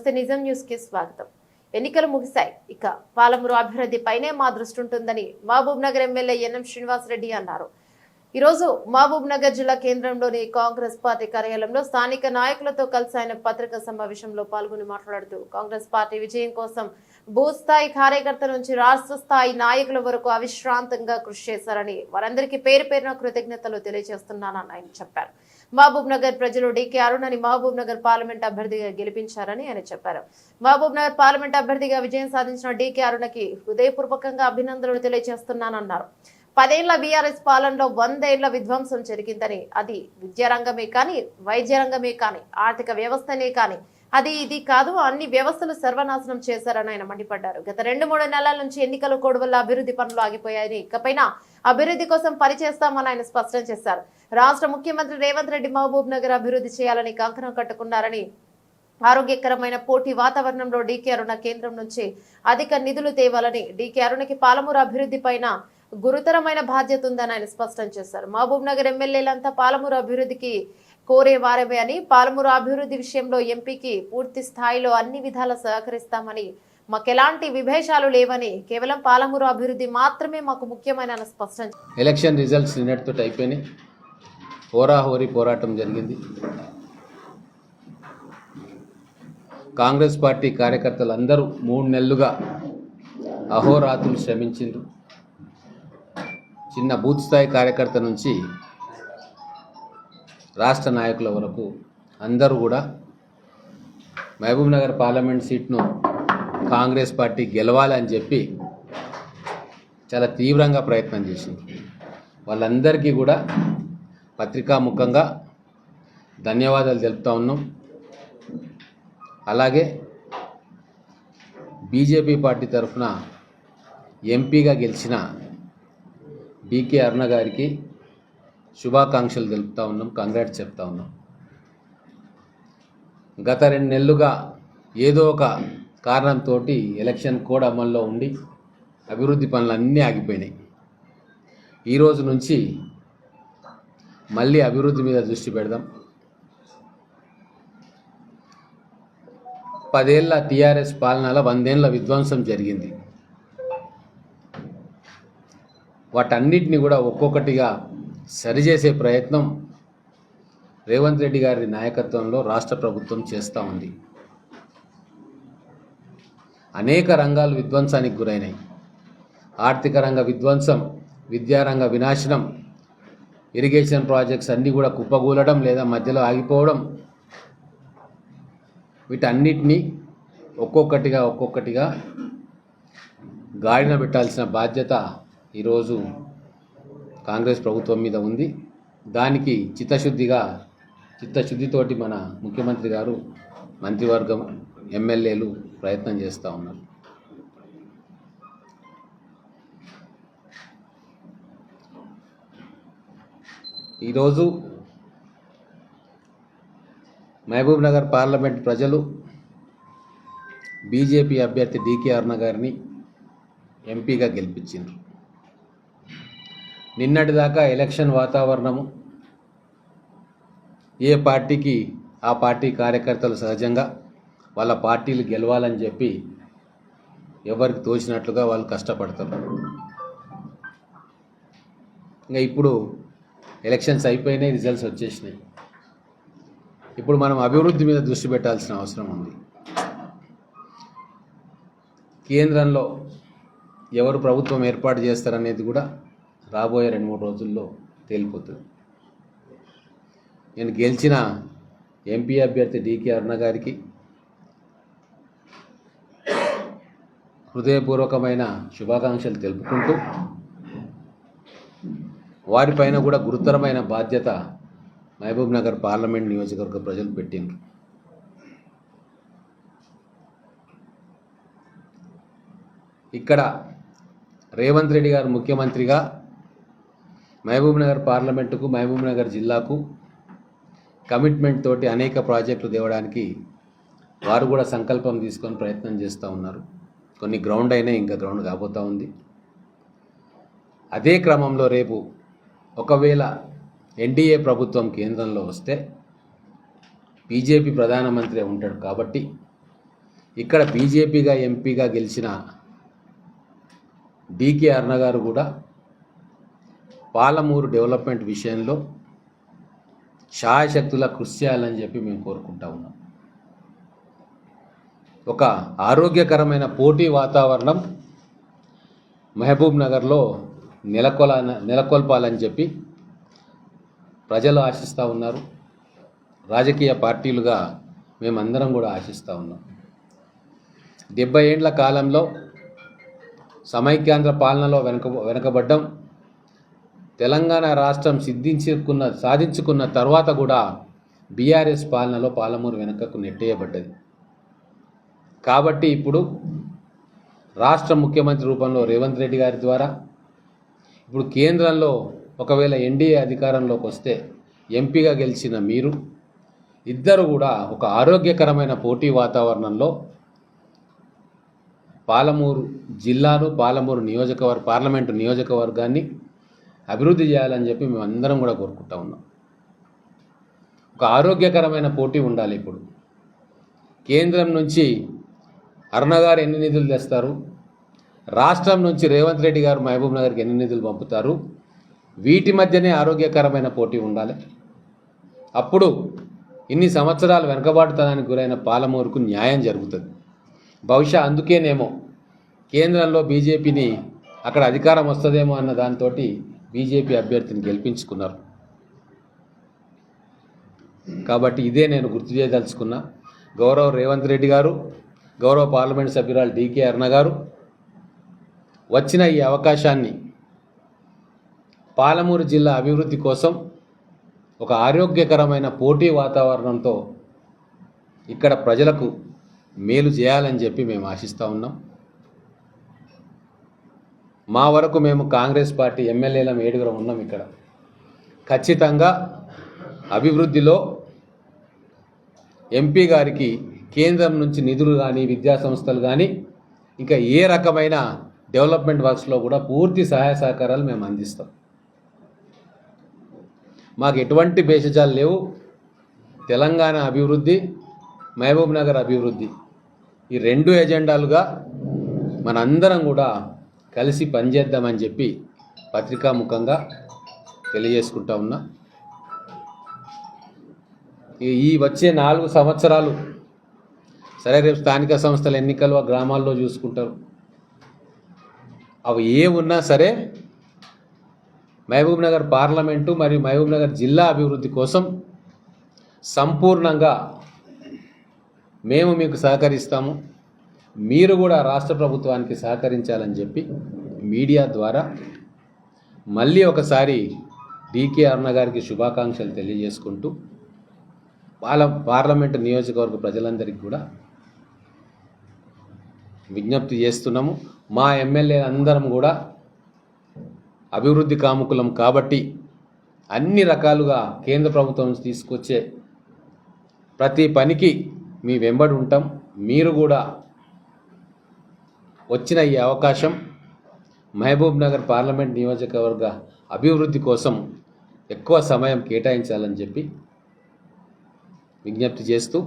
నమస్తే నిజం న్యూస్ కి స్వాగతం. ఎన్నికలు ముగిశాయి. ఇక పాలమూరు అభివృద్ధిపైనే మా దృష్టి ఉంటుందని మహబూబ్ నగర్ ఎమ్మెల్యే ఎన్ఎం శ్రీనివాస్ రెడ్డి అన్నారు. ఈ రోజు మహబూబ్ నగర్ జిల్లా కేంద్రంలోని కాంగ్రెస్ పార్టీ కార్యాలయంలో స్థానిక నాయకులతో కలిసి ఆయన పత్రికా సమావేశంలో పాల్గొని మాట్లాడుతూ కాంగ్రెస్ పార్టీ విజయం కోసం బూత్ స్థాయి కార్యకర్తల నుంచి రాష్ట్ర స్థాయి నాయకుల వరకు అవిశ్రాంతంగా కృషి చేశారని వారందరికీ పేరు పేరున కృతజ్ఞతలు తెలియజేస్తున్నానని ఆయన చెప్పారు. మహబూబ్ నగర్ ప్రజలు డీకే అరుణని మహబూబ్ నగర్ పార్లమెంట్ అభ్యర్థిగా గెలిపించారని ఆయన చెప్పారు. మహబూబ్ నగర్ పార్లమెంట్ అభ్యర్థిగా విజయం సాధించిన డీకే అరుణకి హృదయపూర్వకంగా అభినందనలు తెలియజేస్తున్నానన్నారు. 10 ఏళ్ల బీఆర్ఎస్ పాలనలో 100 ఏళ్ల విధ్వంసం జరిగిందని, అది విద్యారంగమే కానీ, వైద్య రంగమే కానీ, ఆర్థిక వ్యవస్థనే కానీ, అది ఇది కాదు, అన్ని వ్యవస్థలు సర్వనాశనం చేశారని ఆయన మండిపడ్డారు. గత 2-3 నెలల నుంచి ఎన్నికల కోడ్ వల్ల అభివృద్ధి పనులు ఆగిపోయాయని, ఇకపైన అభివృద్ధి కోసం పనిచేస్తామని ఆయన స్పష్టం చేశారు. రాష్ట్ర ముఖ్యమంత్రి రేవంత్ రెడ్డి మహబూబ్ నగర్ అభివృద్ధి చేయాలని కంకణం కట్టుకున్నారని, ఆరోగ్యకరమైన పోటీ వాతావరణంలో డీకే అరుణ కేంద్రం నుంచి అధిక నిధులు తేవాలని, డీకే అరుణకి పాలమూరు అభివృద్ధి పైన గురుతరమైన బాధ్యత ఉందని ఆయన స్పష్టం చేశారు. మహబూబ్ నగర్ ఎమ్మెల్యేలంతా పాలమూరు అభివృద్ధికి కోరే వారమే అని, పాలమూరు అభివృద్ధి విషయంలో ఎంపీకి పూర్తి స్థాయిలో అన్ని విధాలా సహకరిస్తామని, మాకెలాంటి విభేషాలు లేవని, కేవలం పాలమూరు అభివృద్ధి మాత్రమే మాకు ముఖ్యమైన స్పష్టం. ఎలక్షన్ రిజల్ట్స్ నిన్నటితో అయిపోయినాయి. హోరాహోరీ పోరాటం జరిగింది. కాంగ్రెస్ పార్టీ కార్యకర్తలు అందరూ 3 నెలలుగా అహోరాత్రులు శ్రమించిండ్రు. చిన్న బూత్ స్థాయి కార్యకర్త నుంచి రాష్ట్ర నాయకుల వరకు అందరూ కూడా మహబూబ్ నగర్ పార్లమెంట్ సీట్ను కాంగ్రెస్ పార్టీ గెలవాలని చెప్పి చాలా తీవ్రంగా ప్రయత్నం చేసింది. వాళ్ళందరికీ కూడా పత్రికాముఖంగా ధన్యవాదాలు తెలుపుతా ఉన్నాం. అలాగే బీజేపీ పార్టీ తరఫున ఎంపీగా గెలిచిన డీకే అరుణ గారికి శుభాకాంక్షలు తెలుపుతా ఉన్నాం, కంగ్రాట్స్ చెప్తా ఉన్నాం. గత 2 నెలలుగా ఏదో ఒక కారణంతో ఎలక్షన్ కోడ్ అమల్లో ఉండి అభివృద్ధి పనులు అన్నీ ఆగిపోయినాయి. ఈరోజు నుంచి మళ్ళీ అభివృద్ధి మీద దృష్టి పెడదాం. 10 ఏళ్ల టీఆర్ఎస్ పాలనలో 100 ఏళ్ల విధ్వంసం జరిగింది. వాటన్నిటిని కూడా ఒక్కొక్కటిగా సరిచేసే ప్రయత్నం రేవంత్ రెడ్డి గారి నాయకత్వంలో రాష్ట్ర ప్రభుత్వం చేస్తూ ఉంది. అనేక రంగాలు విధ్వంసానికి గురైనాయి. ఆర్థిక రంగ విధ్వంసం, విద్యారంగ వినాశనం, ఇరిగేషన్ ప్రాజెక్ట్స్ అన్నీ కూడా కుప్పగూలడం లేదా మధ్యలో ఆగిపోవడం, వీటన్నిటినీ ఒక్కొక్కటిగా గాడిన పెట్టాల్సిన బాధ్యత ఈరోజు కాంగ్రెస్ ప్రభుత్వం మీద ఉంది. దానికి చిత్తశుద్ధితోటి మన ముఖ్యమంత్రి గారు, మంత్రివర్గం, ఎమ్మెల్యేలు ప్రయత్నం చేస్తూ ఉన్నారు. ఈరోజు మహబూబ్ నగర్ పార్లమెంట్ ప్రజలు బీజేపీ అభ్యర్థి డీకే అరుణ గారిని ఎంపీగా గెలిపించారు. నిన్నటిదాకా ఎలక్షన్ వాతావరణము, ఏ పార్టీకి ఆ పార్టీ కార్యకర్తలు సహజంగా వాళ్ళ పార్టీలు గెలవాలని చెప్పి ఎవరికి తోచినట్లుగా వాళ్ళు కష్టపడతారు. ఇంకా ఇప్పుడు ఎలక్షన్స్ అయిపోయినాయి, రిజల్ట్స్ వచ్చేసినాయి. ఇప్పుడు మనం అభివృద్ధి మీద దృష్టి పెట్టాల్సిన అవసరం ఉంది. కేంద్రంలో ఎవరు ప్రభుత్వం ఏర్పాటు చేస్తారనేది కూడా రాబోయే 2-3 రోజుల్లో తేలిపోతుంది. నేను గెలిచిన ఎంపీ అభ్యర్థి డీకే అరుణ గారికి హృదయపూర్వకమైన శుభాకాంక్షలు తెలుపుకుంటూ, వారిపైన కూడా గురుతరమైన బాధ్యత మహబూబ్ నగర్ పార్లమెంట్ నియోజకవర్గ ప్రజలు పెట్టిండ్రు. ఇక్కడ రేవంత్ రెడ్డి గారు ముఖ్యమంత్రిగా మహబూబ్ నగర్ పార్లమెంటుకు, మహబూబ్ నగర్ జిల్లాకు కమిట్మెంట్ తోటి అనేక ప్రాజెక్టులు తేవడానికి వారు కూడా సంకల్పం తీసుకొని ప్రయత్నం చేస్తూ ఉన్నారు. కొన్ని గ్రౌండ్ అయినా ఇంకా గ్రౌండ్ కాబోతూ ఉంది. అదే క్రమంలో రేపు ఒకవేళ ఎన్డీఏ ప్రభుత్వం కేంద్రంలో వస్తే బీజేపీ ప్రధానమంత్రి ఉంటాడు కాబట్టి ఇక్కడ బీజేపీగా ఎంపీగా గెలిచిన డీకే అరుణ గారు కూడా పాలమూరు డెవలప్మెంట్ విషయంలో శాయశక్తులా కృషి చేయాలని చెప్పి మేము కోరుకుంటా ఉన్నాం. ఒక ఆరోగ్యకరమైన పోటీ వాతావరణం మహబూబ్ నగర్లో నెలకొల్పాలని చెప్పి ప్రజలు ఆశిస్తూ ఉన్నారు. రాజకీయ పార్టీలుగా మేమందరం కూడా ఆశిస్తూ ఉన్నాం. 70 ఏండ్ల కాలంలో సమైక్యాంధ్ర పాలనలో వెనకబడ్డం. తెలంగాణ రాష్ట్రం సాధించుకున్న తర్వాత కూడా బీఆర్ఎస్ పాలనలో పాలమూరు వెనుకకు నెట్టేయబడ్డది. కాబట్టి ఇప్పుడు రాష్ట్ర ముఖ్యమంత్రి రూపంలో రేవంత్ రెడ్డి గారి ద్వారా ఇప్పుడు కేంద్రంలో ఒకవేళ ఎన్డీఏ అధికారంలోకి వస్తే ఎంపీగా గెలిచిన మీరు ఇద్దరు కూడా ఒక ఆరోగ్యకరమైన పోటీ వాతావరణంలో పాలమూరు జిల్లాను పార్లమెంటు నియోజకవర్గాన్ని అభివృద్ధి చేయాలని చెప్పి మేము అందరం కూడా కోరుకుంటా ఉన్నాం. ఒక ఆరోగ్యకరమైన పోటీ ఉండాలి. ఇప్పుడు కేంద్రం నుంచి అరుణ గారు ఎన్ని నిధులు తెస్తారు, రాష్ట్రం నుంచి రేవంత్ రెడ్డి గారు మహబూబ్ నగర్కి ఎన్ని నిధులు పంపుతారు, వీటి మధ్యనే ఆరోగ్యకరమైన పోటీ ఉండాలి. అప్పుడు ఇన్ని సంవత్సరాలు వెనుకబాటుతనానికి గురైన పాలమూరుకు న్యాయం జరుగుతుంది. బహుశా అందుకేనేమో కేంద్రంలో బీజేపీని అక్కడ అధికారం వస్తుందేమో అన్న దాంతో బీజేపీ అభ్యర్థిని గెలిపించుకున్నారు. కాబట్టి ఇదే నేను గుర్తు చేయదలుచుకున్నా. గౌరవ రేవంత్ రెడ్డి గారు, గౌరవ పార్లమెంట్ సభ్యురాలు డీకే అరుణ గారు వచ్చిన ఈ అవకాశాన్ని పాలమూరు జిల్లా అభివృద్ధి కోసం ఒక ఆరోగ్యకరమైన పోటీ వాతావరణంతో ఇక్కడ ప్రజలకు మేలు చేయాలని చెప్పి మేము ఆశిస్తూ ఉన్నాం. మా వరకు మేము కాంగ్రెస్ పార్టీ ఎమ్మెల్యేలం 7 ఉన్నాం. ఇక్కడ ఖచ్చితంగా అభివృద్ధిలో ఎంపీ గారికి కేంద్రం నుంచి నిధులు కానీ విద్యా సంస్థలు కానీ ఇంకా ఏ రకమైన డెవలప్మెంట్ వర్క్స్లో కూడా పూర్తి సహాయ సహకారాలు మేము అందిస్తాం. మాకు ఎటువంటి భేషజాలు లేవు. తెలంగాణ అభివృద్ధి, మహబూబ్ నగర్ అభివృద్ధి, ఈ 2 ఎజెండాలుగా మనందరం కూడా కలిసి పనిచేద్దామని చెప్పి పత్రికాముఖంగా తెలియజేసుకుంటా ఉన్నా. ఈ వచ్చే 4 సంవత్సరాలు సరే, రేపు స్థానిక సంస్థల ఎన్నికలు ఆ గ్రామాల్లో చూసుకుంటారు. అవి ఏ ఉన్నా సరే మహబూబ్ నగర్ పార్లమెంటు మరియు మహబూబ్ నగర్ జిల్లా అభివృద్ధి కోసం సంపూర్ణంగా మేము మీకు సహకరిస్తాము. మీరు కూడా రాష్ట్ర ప్రభుత్వానికి సహకరించాలని చెప్పి మీడియా ద్వారా మళ్ళీ ఒకసారి డీకే అరుణ గారికి శుభాకాంక్షలు తెలియజేసుకుంటూ పార్లమెంటు నియోజకవర్గ ప్రజలందరికీ కూడా విజ్ఞప్తి చేస్తున్నాము. మా ఎమ్మెల్యే అందరం కూడా అభివృద్ధి కాముకులం కాబట్టి అన్ని రకాలుగా కేంద్ర ప్రభుత్వం నుంచి తీసుకొచ్చే ప్రతి పనికి మీ వెంబడి ఉంటాం. మీరు కూడా వచ్చిన ఈ అవకాశం మహబూబ్ నగర్ పార్లమెంట్ నియోజకవర్గ అభివృద్ధి కోసం ఎక్కువ సమయం కేటాయించాలని చెప్పి విజ్ఞప్తి చేస్తూ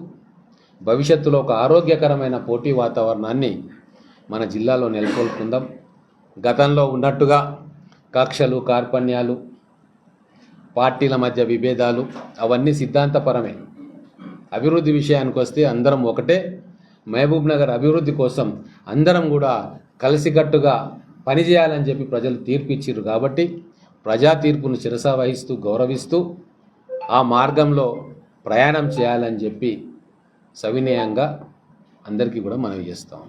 భవిష్యత్తులో ఒక ఆరోగ్యకరమైన పోటీ వాతావరణాన్ని మన జిల్లాలో నెలకొల్పుకుందాం. గతంలో ఉన్నట్టుగా కక్షలు, కార్పణ్యాలు, పార్టీల మధ్య విభేదాలు అవన్నీ సిద్ధాంతపరమే. అభివృద్ధి విషయానికి వస్తే అందరం ఒకటే. మహబూబ్ నగర్ అభివృద్ధి కోసం అందరం కూడా కలిసికట్టుగా పనిచేయాలని చెప్పి ప్రజలు తీర్పు ఇచ్చారు. కాబట్టి ప్రజా తీర్పును శిరసా వహిస్తూ గౌరవిస్తూ ఆ మార్గంలో ప్రయాణం చేయాలని చెప్పి సవినయంగా అందరికీ కూడా మనవి చేస్తాం.